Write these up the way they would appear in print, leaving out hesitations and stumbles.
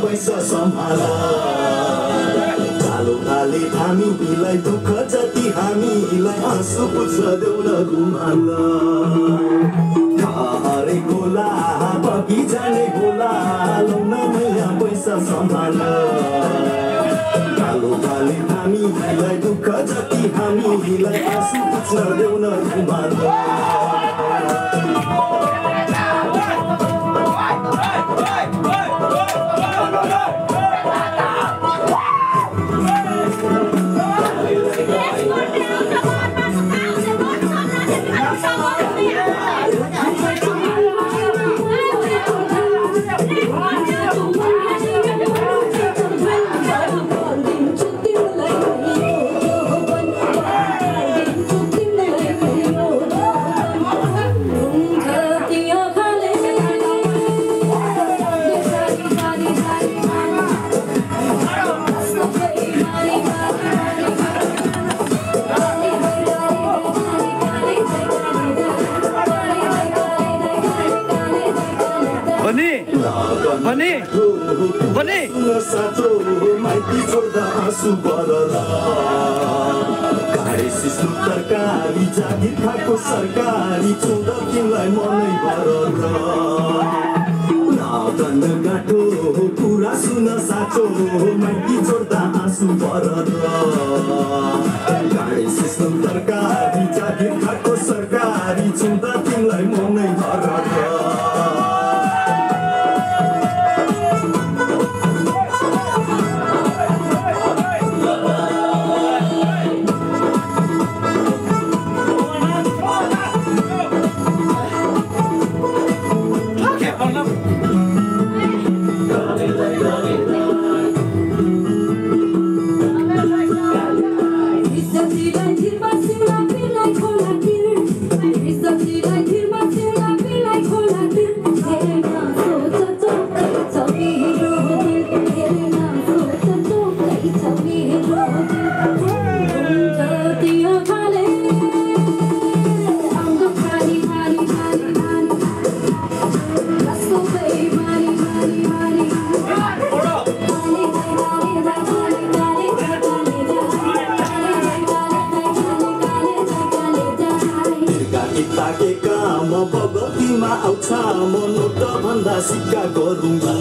पैसा सम्हाल कालो काले हामीलाई दुःख जति हामीलाई आँसु पुछ देऊ न रुमाल हरे खोला बगिजाले खोला लाउन नयाँ पैसा सम्हाल कालो काले हामीलाई दुःख जति हामीलाई आँसु पुछ देऊ न रुमाल Bani साँचो माइती छोड्दा आँसु बरला गाडी सिस्नु तरकारी जागिर खाएको सरकारी चुँदा तिमीलाई मनै बरला नादन गाँठो कुरा सुन साँचो माइती छोड्दा आँसु बरला गाडी सिस्नु तरकारी जागिर खाएको सरकारी चुँदा तिमीलाई मनै बरला ताके काम बगतीमा आउँछ म नोट भन्दा सिक्का गरौँला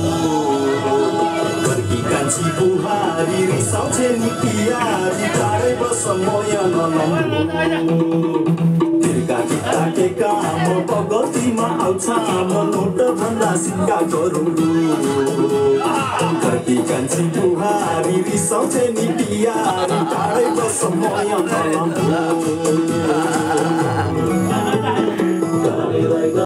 घरकी कान्छी बुहारी रिसाउँछे नि पियारी टाढै बस मय नलम्बु ताके काम बगतीमा आउँछ म नोट भन्दा सिक्का गरौँला घरकी कान्छी बुहारी रिसाउँछे नि पियारी टाढै बस मय नलम्बु